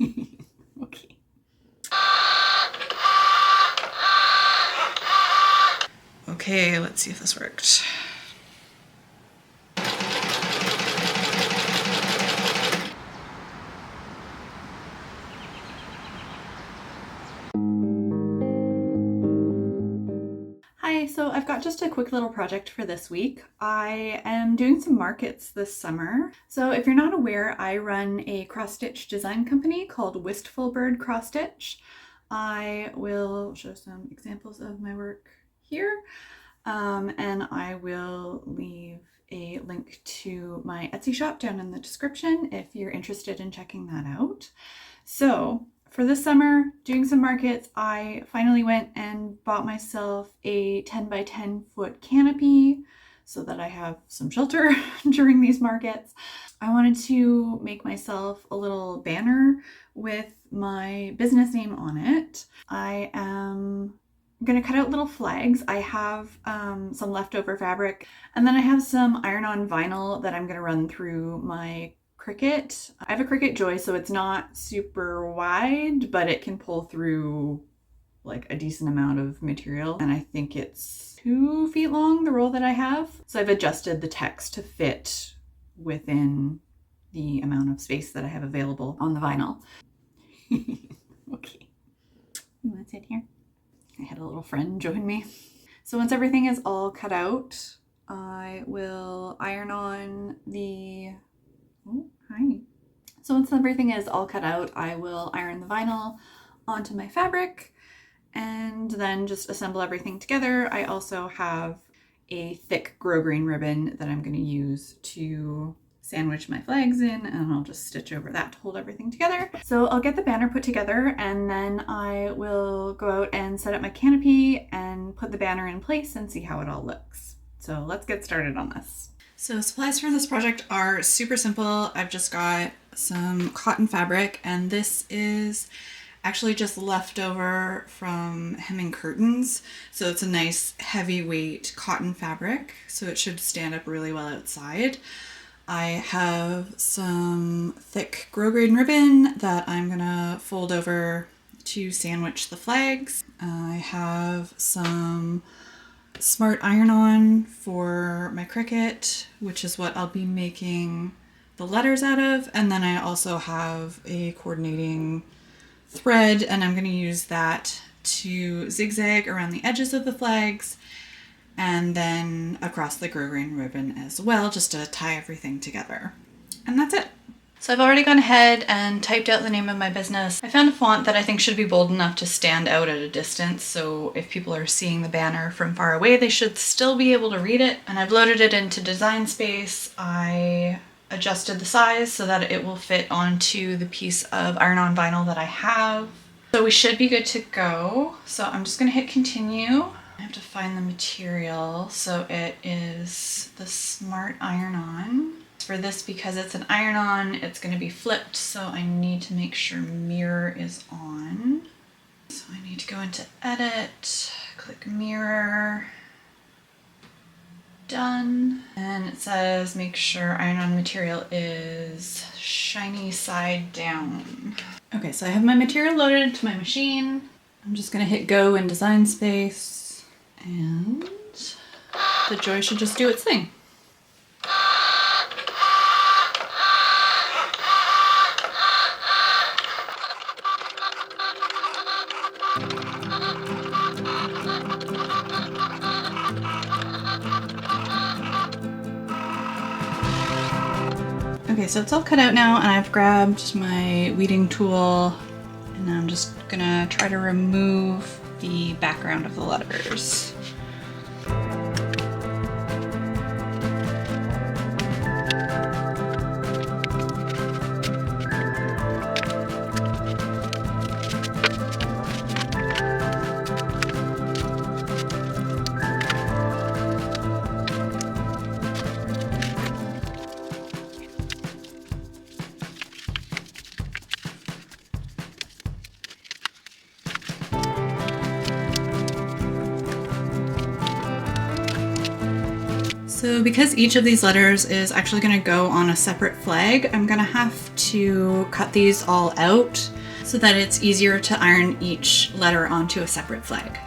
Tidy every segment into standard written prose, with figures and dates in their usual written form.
Okay. Okay, let's see if this worked. Hi, so I've got just a quick little project for this week. I am doing some markets this summer. So if you're not aware, I run a cross-stitch design company called Wistful Bird Cross Stitch. I will show some examples of my work here, and I will leave a link to my Etsy shop down in the description if you're interested in checking that out. So for this summer, doing some markets, I finally went and bought myself a 10 by 10 foot canopy so that I have some shelter during these markets. I wanted to make myself a little banner with my business name on it. I am going to cut out little flags. I have some leftover fabric, and then I have some iron-on vinyl that I'm going to run through my Cricut. I have a Cricut Joy, so it's not super wide, but it can pull through like a decent amount of material. And I think it's 2 feet long, the roll that I have. So I've adjusted the text to fit within the amount of space that I have available on the vinyl. Okay. You want to sit here? I had a little friend join me. So once everything is all cut out, I will iron on the oh, hi. So once everything is all cut out, I will iron the vinyl onto my fabric and then just assemble everything together. I also have a thick grosgrain ribbon that I'm going to use to sandwich my flags in, and I'll just stitch over that to hold everything together. So I'll get the banner put together, and then I will go out and set up my canopy and put the banner in place and see how it all looks. So let's get started on this. So supplies for this project are super simple. I've just got some cotton fabric, and this is actually just leftover from hemming curtains. So it's a nice heavyweight cotton fabric, so it should stand up really well outside. I have some thick grosgrain ribbon that I'm gonna fold over to sandwich the flags. I have some smart iron-on for my Cricut, which is what I'll be making the letters out of. And then I also have a coordinating thread, and I'm going to use that to zigzag around the edges of the flags and then across the grosgrain ribbon as well, just to tie everything together. And that's it. So I've already gone ahead and typed out the name of my business. I found a font that I think should be bold enough to stand out at a distance, so if people are seeing the banner from far away, they should still be able to read it. And I've loaded it into Design Space. I adjusted the size so that it will fit onto the piece of iron-on vinyl that I have. So we should be good to go. So I'm just gonna hit continue. I have to find the material. So it is the Smart Iron-On. For this, because it's an iron-on, it's going to be flipped, so I need to make sure mirror is on. So I need to go into edit, click mirror, done. And it says make sure iron-on material is shiny side down. Okay, so I have my material loaded into my machine. I'm just going to hit go in Design Space, and the Joy should just do its thing. Okay, so it's all cut out now, and I've grabbed my weeding tool, and I'm just gonna try to remove the background of the letters. So because each of these letters is actually going to go on a separate flag, I'm going to have to cut these all out so that it's easier to iron each letter onto a separate flag.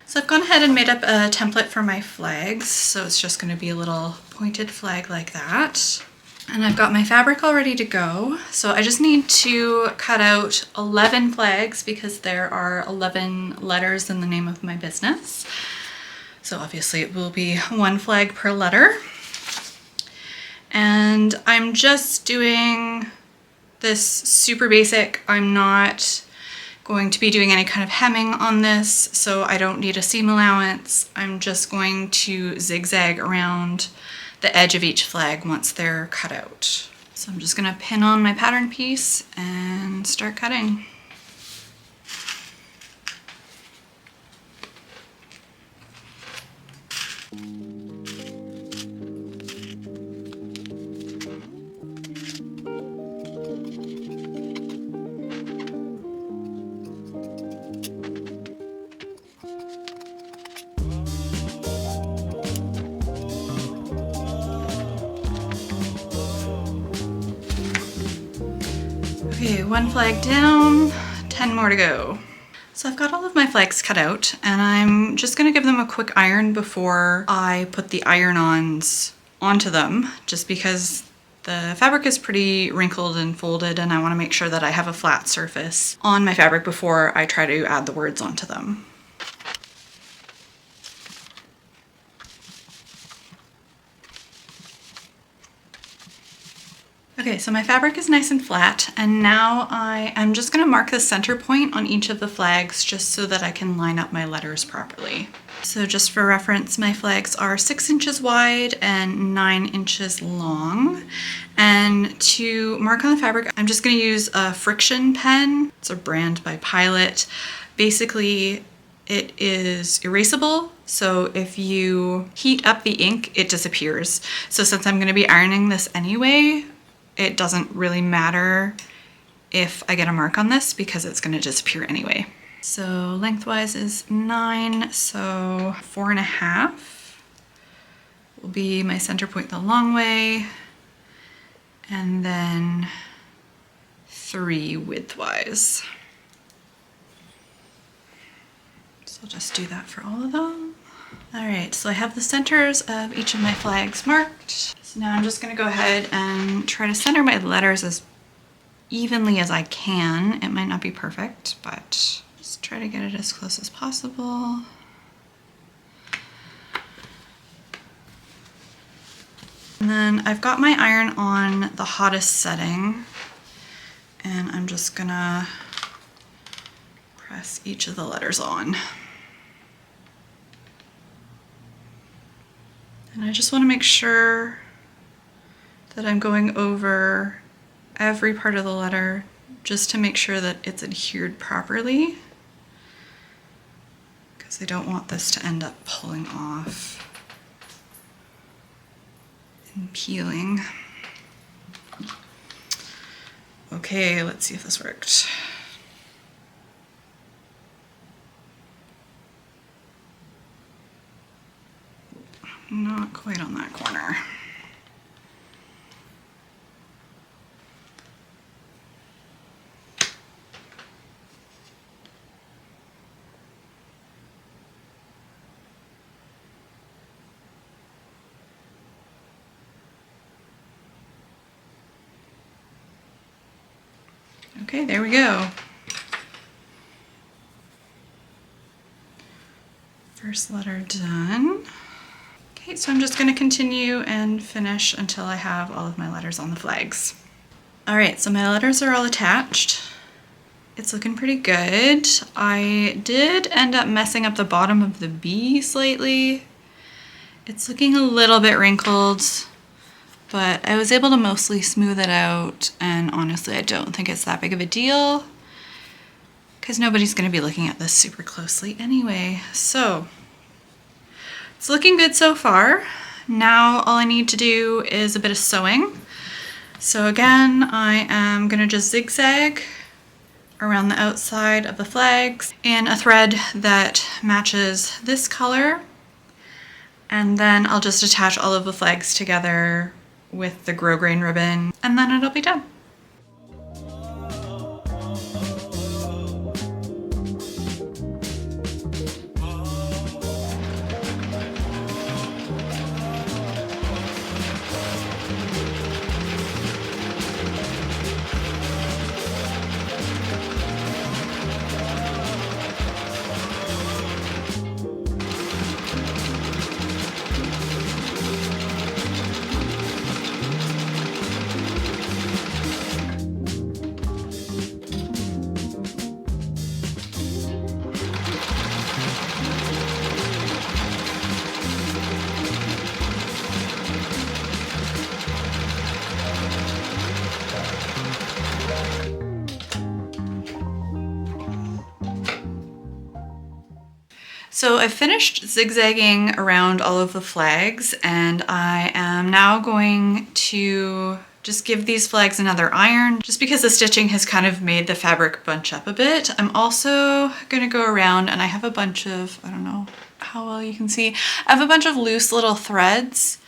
So I've gone ahead and made up a template for my flags. So it's just going to be a little pointed flag like that. And I've got my fabric all ready to go. So I just need to cut out 11 flags because there are 11 letters in the name of my business. So obviously it will be one flag per letter. And I'm just doing this super basic. I'm not going to be doing any kind of hemming on this, so I don't need a seam allowance. I'm just going to zigzag around the edge of each flag once they're cut out. So I'm just gonna pin on my pattern piece and start cutting. Okay, one flag down, 10 more to go. So I've got all of my flags cut out and I'm just gonna give them a quick iron before I put the iron-ons onto them, just because the fabric is pretty wrinkled and folded and I wanna make sure that I have a flat surface on my fabric before I try to add the words onto them. Okay, so my fabric is nice and flat, and now I am just gonna mark the center point on each of the flags just so that I can line up my letters properly. So just for reference, my flags are 6 inches wide and 9 inches long. And to mark on the fabric, I'm just gonna use a friction pen. It's a brand by Pilot. Basically, it is erasable, so if you heat up the ink, it disappears. So since I'm gonna be ironing this anyway, it doesn't really matter if I get a mark on this because it's going to disappear anyway. So lengthwise is 9, so 4.5 will be my center point the long way, and then 3 widthwise. So I'll just do that for all of them. All right, so I have the centers of each of my flags marked. So now I'm just gonna go ahead and try to center my letters as evenly as I can. It might not be perfect, but just try to get it as close as possible. And then I've got my iron on the hottest setting, and I'm just gonna press each of the letters on. And I just want to make sure that I'm going over every part of the letter just to make sure that it's adhered properly, because I don't want this to end up pulling off and peeling. Okay, let's see if this worked. Not quite on that corner. Okay, there we go. First letter done. Okay, so I'm just going to continue and finish until I have all of my letters on the flags. All right, so my letters are all attached. It's looking pretty good. I did end up messing up the bottom of the B slightly. It's looking a little bit wrinkled, but I was able to mostly smooth it out, and honestly, I don't think it's that big of a deal because nobody's going to be looking at this super closely anyway. So it's looking good so far. Now all I need to do is a bit of sewing. So again, I am gonna just zigzag around the outside of the flags in a thread that matches this color. And then I'll just attach all of the flags together with the grosgrain ribbon, and then it'll be done. So I've finished zigzagging around all of the flags, and I am now going to just give these flags another iron, just because the stitching has kind of made the fabric bunch up a bit. I'm also gonna go around, and I have a bunch of, I don't know how well you can see, I have a bunch of loose little threads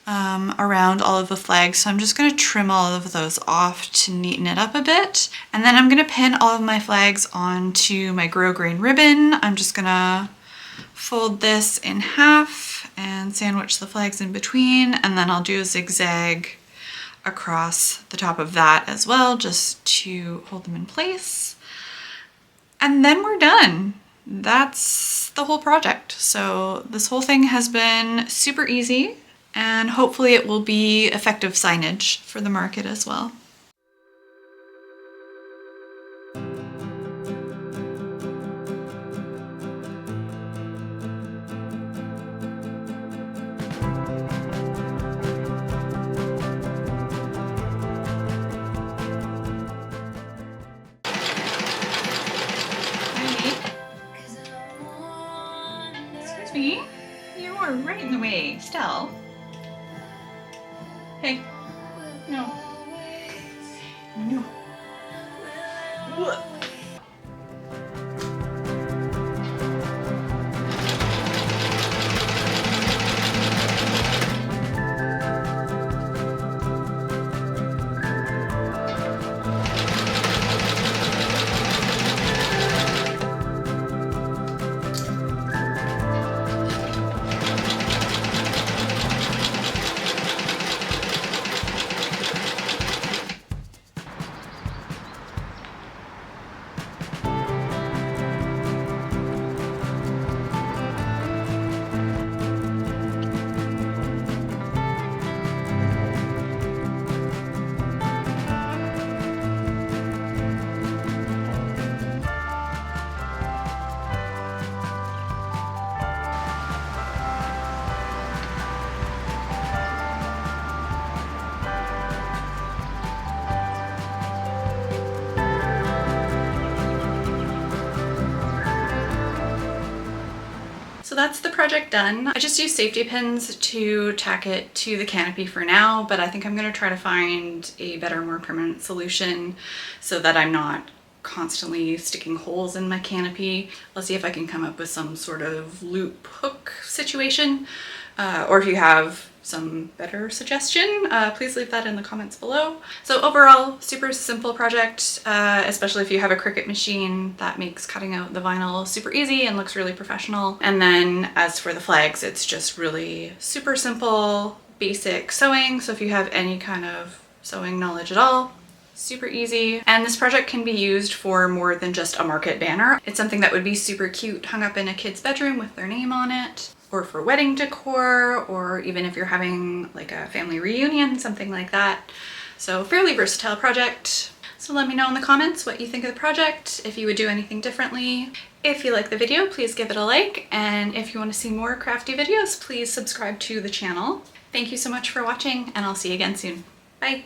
around all of the flags. So I'm just gonna trim all of those off to neaten it up a bit. And then I'm gonna pin all of my flags onto my grosgrain ribbon. I'm just gonna fold this in half and sandwich the flags in between, and then I'll do a zigzag across the top of that as well, just to hold them in place. And then we're done. That's the whole project. So this whole thing has been super easy, and hopefully it will be effective signage for the market as well. Excuse me, you are right in the way, Stell. Hey, no. No. Ugh. So that's the project done. I just use safety pins to tack it to the canopy for now, but I think I'm gonna try to find a better, more permanent solution so that I'm not constantly sticking holes in my canopy. I'll see if I can come up with some sort of loop hook situation, or if you have some better suggestion, please leave that in the comments below. So overall, super simple project, especially if you have a Cricut machine that makes cutting out the vinyl super easy and looks really professional. And then as for the flags, it's just really super simple, basic sewing. So if you have any kind of sewing knowledge at all, super easy. And this project can be used for more than just a market banner. It's something that would be super cute hung up in a kid's bedroom with their name on it, or for wedding decor, or even if you're having like a family reunion, something like that. So fairly versatile project. So let me know in the comments what you think of the project, if you would do anything differently. If you like the video, please give it a like. And if you want to see more crafty videos, please subscribe to the channel. Thank you so much for watching, and I'll see you again soon. Bye.